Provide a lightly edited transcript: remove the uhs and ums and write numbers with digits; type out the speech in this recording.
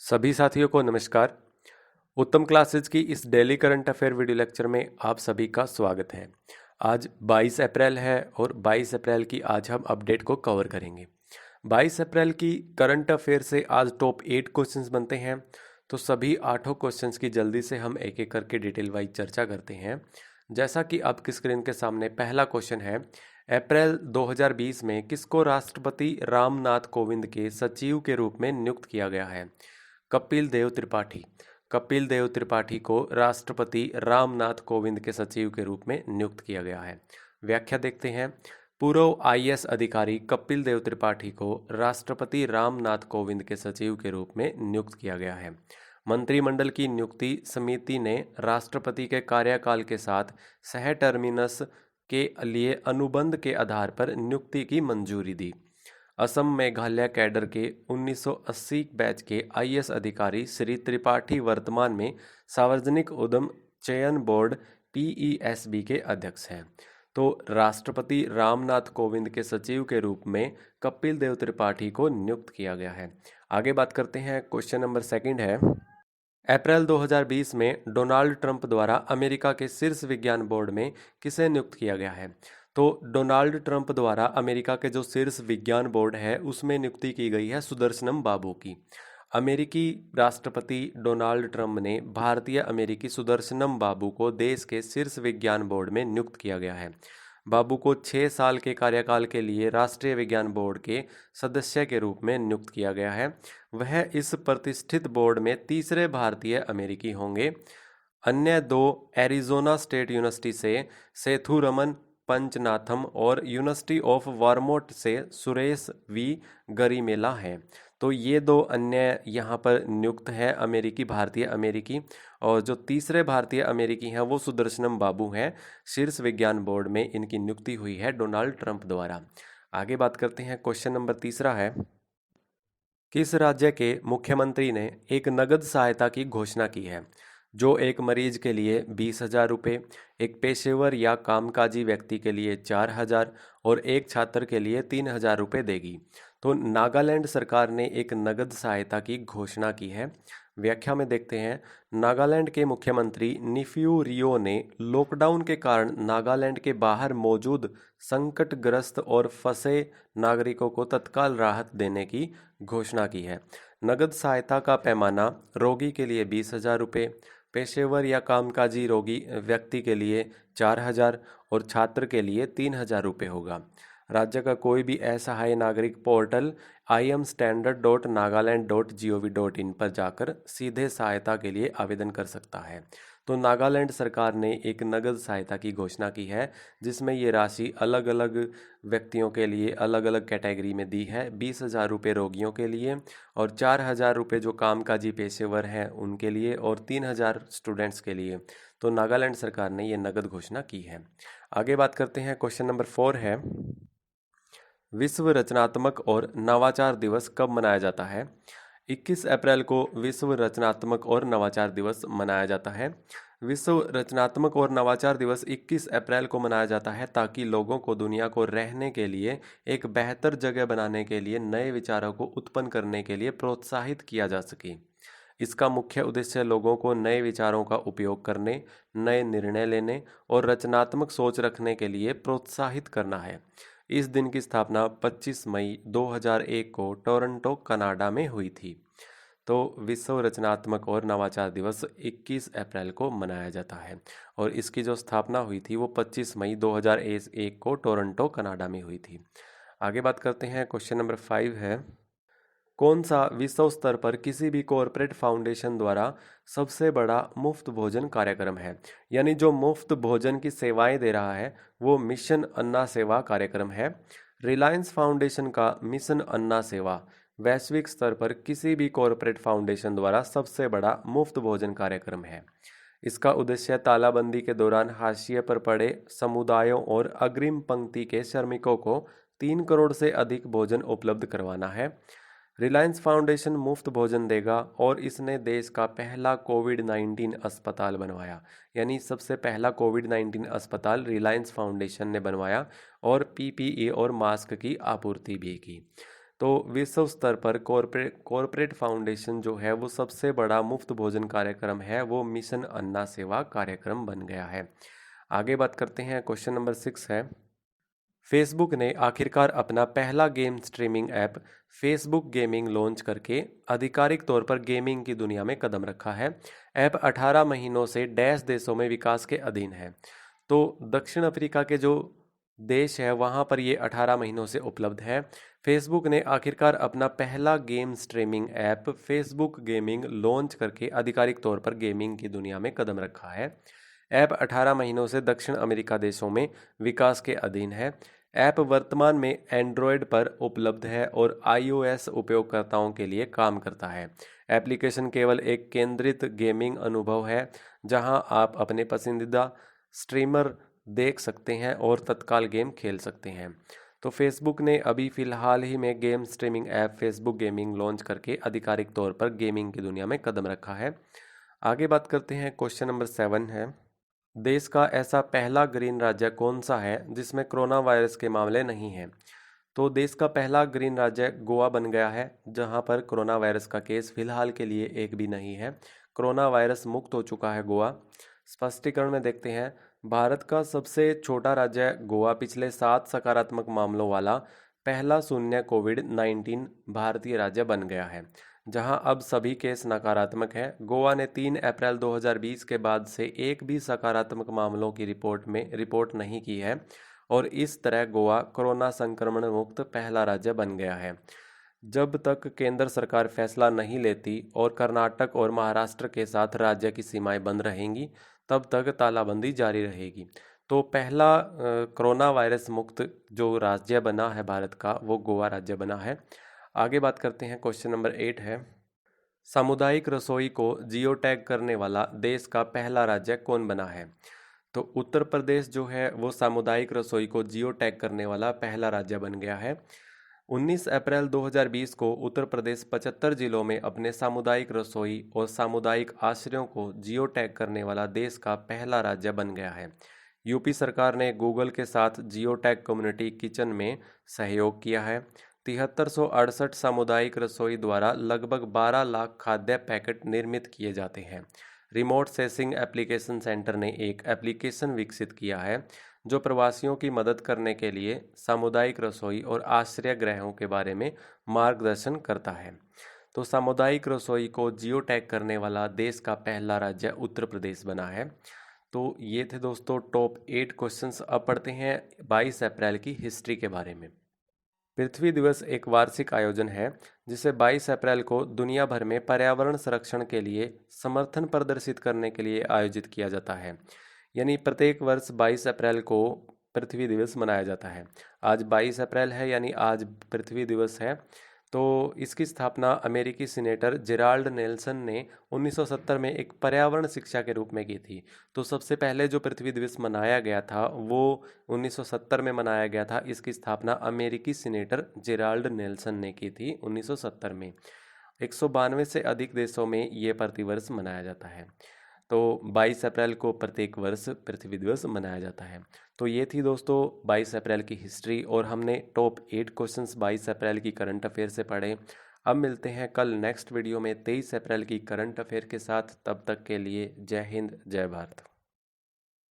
सभी साथियों को नमस्कार। उत्तम क्लासेज की इस daily current affair video lecture में आप सभी का स्वागत है। आज 22 अप्रैल है और 22 अप्रैल की आज हम अपडेट को कवर करेंगे। 22 अप्रैल की करंट अफेयर से आज टॉप 8 क्वेश्चंस बनते हैं, तो सभी 8 क्वेश्चंस की जल्दी से हम एक एक करके डिटेल वाइज चर्चा करते हैं। जैसा कि आपकी स्क्रीन के सामने पहला क्वेश्चन है, अप्रैल 2020 में किसको राष्ट्रपति रामनाथ कोविंद के सचिव के रूप में नियुक्त किया गया है? कपिल देव त्रिपाठी। कपिल देव त्रिपाठी को राष्ट्रपति रामनाथ कोविंद के सचिव के रूप में नियुक्त किया गया है। व्याख्या देखते हैं। पूर्व आईएएस अधिकारी कपिल देव त्रिपाठी को राष्ट्रपति रामनाथ कोविंद के सचिव के रूप में नियुक्त किया गया है। मंत्रिमंडल की नियुक्ति समिति ने राष्ट्रपति के कार्यकाल के साथ सह टर्मिनस के लिए अनुबंध के आधार पर नियुक्ति की मंजूरी दी। असम मेघालय कैडर के 1980 बैच के आईएएस अधिकारी श्री त्रिपाठी वर्तमान में सार्वजनिक उद्यम चयन बोर्ड पीईएसबी के अध्यक्ष हैं। तो राष्ट्रपति रामनाथ कोविंद के सचिव के रूप में कपिल देव त्रिपाठी को नियुक्त किया गया है। आगे बात करते हैं। क्वेश्चन नंबर सेकंड है, अप्रैल 2020 में डोनाल्ड ट्रंप द्वारा अमेरिका के शीर्ष विज्ञान बोर्ड में किसे नियुक्त किया गया है? तो डोनाल्ड ट्रंप द्वारा अमेरिका के जो शीर्ष विज्ञान बोर्ड है उसमें नियुक्ति की गई है सुदर्शनम बाबू की। अमेरिकी राष्ट्रपति डोनाल्ड ट्रंप ने भारतीय अमेरिकी सुदर्शनम बाबू को देश के शीर्ष विज्ञान बोर्ड में नियुक्त किया गया है। बाबू को 6 साल के कार्यकाल के लिए राष्ट्रीय विज्ञान बोर्ड के सदस्य के रूप में नियुक्त किया गया है। वह इस प्रतिष्ठित बोर्ड में तीसरे भारतीय अमेरिकी होंगे। अन्य दो एरिजोना स्टेट यूनिवर्सिटी से सेथुरमन पंचनाथम और यूनिवर्सिटी ऑफ वर्मोंट से सुरेश वी गरिमेला हैं। तो ये दो अन्य यहाँ पर नियुक्त हैं अमेरिकी भारतीय अमेरिकी, और जो तीसरे भारतीय अमेरिकी हैं वो सुदर्शनम बाबू हैं। शीर्ष विज्ञान बोर्ड में इनकी नियुक्ति हुई है डोनाल्ड ट्रंप द्वारा। आगे बात करते हैं। क्वेश्चन नंबर तीसरा है, किस राज्य के मुख्यमंत्री ने एक नगद सहायता की घोषणा की है जो एक मरीज के लिए 20,000 रुपये, एक पेशेवर या कामकाजी व्यक्ति के लिए 4,000 और एक छात्र के लिए 3,000 रुपये देगी? तो नागालैंड सरकार ने एक नगद सहायता की घोषणा की है। व्याख्या में देखते हैं। नागालैंड के मुख्यमंत्री निफ्यू रियो ने लॉकडाउन के कारण नागालैंड के बाहर मौजूद संकटग्रस्त और फंसे नागरिकों को तत्काल राहत देने की घोषणा की है। नगद सहायता का पैमाना रोगी के लिए 20,000 रुपये, पेशेवर या कामकाजी रोगी व्यक्ति के लिए 4,000 और छात्र के लिए 3,000 रुपये होगा। राज्य का कोई भी असहाय नागरिक पोर्टल imstandard.nagaland.gov.in पर जाकर सीधे सहायता के लिए आवेदन कर सकता है। तो नागालैंड सरकार ने एक नगद सहायता की घोषणा की है जिसमें ये राशि अलग अलग व्यक्तियों के लिए अलग अलग कैटेगरी में दी है। 20,000 रुपये रोगियों के लिए और 4,000 रुपये जो कामकाजी पेशेवर हैं उनके लिए और 3,000 स्टूडेंट्स के लिए। तो नागालैंड सरकार ने ये नगद घोषणा की है। आगे बात करते हैं। क्वेश्चन नंबर 4 है, विश्व रचनात्मक और नवाचार दिवस कब मनाया जाता है? 21 अप्रैल को विश्व रचनात्मक और नवाचार दिवस मनाया जाता है। विश्व रचनात्मक और नवाचार दिवस 21 अप्रैल को मनाया जाता है ताकि लोगों को दुनिया को रहने के लिए एक बेहतर जगह बनाने के लिए नए विचारों को उत्पन्न करने के लिए प्रोत्साहित किया जा सके। इसका मुख्य उद्देश्य लोगों को नए विचारों का उपयोग करने, नए निर्णय लेने और रचनात्मक सोच रखने के लिए प्रोत्साहित करना है। इस दिन की स्थापना 25 मई 2001 को टोरंटो, कनाडा में हुई थी। तो विश्व रचनात्मक और नवाचार दिवस 21 अप्रैल को मनाया जाता है और इसकी जो स्थापना हुई थी वो 25 मई 2001 को टोरंटो, कनाडा में हुई थी। आगे बात करते हैं। क्वेश्चन नंबर 5 है, कौन सा विश्व स्तर पर किसी भी कॉरपोरेट फाउंडेशन द्वारा सबसे बड़ा मुफ्त भोजन कार्यक्रम है? यानी जो मुफ्त भोजन की सेवाएं दे रहा है वो मिशन अन्ना सेवा कार्यक्रम है। रिलायंस फाउंडेशन का मिशन अन्ना सेवा वैश्विक स्तर पर किसी भी कॉरपोरेट फाउंडेशन द्वारा सबसे बड़ा मुफ्त भोजन कार्यक्रम है। इसका उद्देश्य तालाबंदी के दौरान हाशिए पर पड़े समुदायों और अग्रिम पंक्ति के श्रमिकों को 3 करोड़ से अधिक भोजन उपलब्ध करवाना है। रिलायंस फाउंडेशन मुफ्त भोजन देगा और इसने देश का पहला कोविड-19 अस्पताल बनवाया। यानी सबसे पहला कोविड-19 अस्पताल रिलायंस फाउंडेशन ने बनवाया और पीपीई और मास्क की आपूर्ति भी की। तो विश्व स्तर पर कॉरपोरेट फाउंडेशन जो है वो सबसे बड़ा मुफ्त भोजन कार्यक्रम है, वो मिशन अन्ना सेवा कार्यक्रम बन गया है। आगे बात करते हैं, क्वेश्चन नंबर 6 है, फेसबुक ने आखिरकार अपना पहला game streaming app Facebook gaming launch करके आधिकारिक तौर पर गेमिंग की दुनिया में कदम रखा है। ऐप 18 महीनों से डैश देशों में विकास के अधीन है। तो दक्षिण अफ्रीका के जो देश है वहाँ पर ये 18 महीनों से उपलब्ध है। फेसबुक ने आखिरकार अपना पहला game streaming app Facebook gaming launch करके आधिकारिक तौर पर गेमिंग की दुनिया में कदम रखा है। ऐप 18 महीनों से दक्षिण अमेरिका देशों में विकास के अधीन है। ऐप वर्तमान में एंड्रॉयड पर उपलब्ध है और iOS उपयोगकर्ताओं के लिए काम करता है। एप्लीकेशन केवल एक केंद्रित गेमिंग अनुभव है जहां आप अपने पसंदीदा स्ट्रीमर देख सकते हैं और तत्काल गेम खेल सकते हैं। तो फेसबुक ने अभी फ़िलहाल ही में game streaming app Facebook gaming launch करके आधिकारिक तौर पर गेमिंग की दुनिया में कदम रखा है। आगे बात करते हैं, क्वेश्चन नंबर 7 है, देश का ऐसा पहला ग्रीन राज्य कौन सा है जिसमें कोरोना वायरस के मामले नहीं हैं? तो देश का पहला ग्रीन राज्य गोवा बन गया है, जहां पर कोरोना वायरस का केस फिलहाल के लिए एक भी नहीं है। कोरोना वायरस मुक्त हो चुका है गोवा। स्पष्टीकरण में देखते हैं, भारत का सबसे छोटा राज्य गोवा पिछले 7 सकारात्मक मामलों वाला पहला शून्य कोविड-19 भारतीय राज्य बन गया है, जहां अब सभी केस नकारात्मक हैं। गोवा ने 3 अप्रैल 2020 के बाद से एक भी सकारात्मक मामलों की रिपोर्ट नहीं की है और इस तरह गोवा कोरोना संक्रमण मुक्त पहला राज्य बन गया है। जब तक केंद्र सरकार फैसला नहीं लेती और कर्नाटक और महाराष्ट्र के साथ राज्य की सीमाएं बंद रहेंगी, तब तक तालाबंदी जारी रहेगी। तो पहला कोरोना वायरस मुक्त जो राज्य बना है भारत का, वो गोवा राज्य बना है। आगे बात करते हैं, क्वेश्चन नंबर 8 है, सामुदायिक रसोई को जियो टैग करने वाला देश का पहला राज्य कौन बना है? तो उत्तर प्रदेश जो है वो सामुदायिक रसोई को जियो टैग करने वाला पहला राज्य बन गया है। 19 अप्रैल 2020 को उत्तर प्रदेश 75 जिलों में अपने सामुदायिक रसोई और सामुदायिक आश्रयों को जियो टैग करने वाला देश का पहला राज्य बन गया है। यूपी सरकार ने गूगल के साथ जियो टैग कम्युनिटी किचन में सहयोग किया है। 7368 सामुदायिक रसोई द्वारा लगभग 12 लाख खाद्य पैकेट निर्मित किए जाते हैं। रिमोट सेंसिंग एप्लीकेशन सेंटर ने एक एप्लीकेशन विकसित किया है जो प्रवासियों की मदद करने के लिए सामुदायिक रसोई और आश्रय गृहों के बारे में मार्गदर्शन करता है। तो सामुदायिक रसोई को जियो टैग करने वाला देश का पहला राज्य उत्तर प्रदेश बना है। तो ये थे दोस्तों टॉप 8 क्वेश्चंस। अब पढ़ते हैं 22 अप्रैल की हिस्ट्री के बारे में। पृथ्वी दिवस एक वार्षिक आयोजन है जिसे 22 अप्रैल को दुनिया भर में पर्यावरण संरक्षण के लिए समर्थन प्रदर्शित करने के लिए आयोजित किया जाता है। यानी प्रत्येक वर्ष 22 अप्रैल को पृथ्वी दिवस मनाया जाता है। आज 22 अप्रैल है, यानी आज पृथ्वी दिवस है। तो इसकी स्थापना अमेरिकी सीनेटर जेराल्ड नेल्सन ने 1970 में एक पर्यावरण शिक्षा के रूप में की थी। तो सबसे पहले जो पृथ्वी दिवस मनाया गया था वो 1970 में मनाया गया था। इसकी स्थापना अमेरिकी सीनेटर जेराल्ड नेल्सन ने की थी 1970 में। 192 से अधिक देशों में ये प्रतिवर्ष मनाया जाता है। तो 22 अप्रैल को प्रत्येक वर्ष पृथ्वी दिवस मनाया जाता है। तो ये थी दोस्तों 22 अप्रैल की हिस्ट्री और हमने टॉप 8 क्वेश्चंस 22 अप्रैल की करंट अफेयर से पढ़े। अब मिलते हैं कल नेक्स्ट वीडियो में 23 अप्रैल की करंट अफेयर के साथ। तब तक के लिए जय हिंद, जय भारत।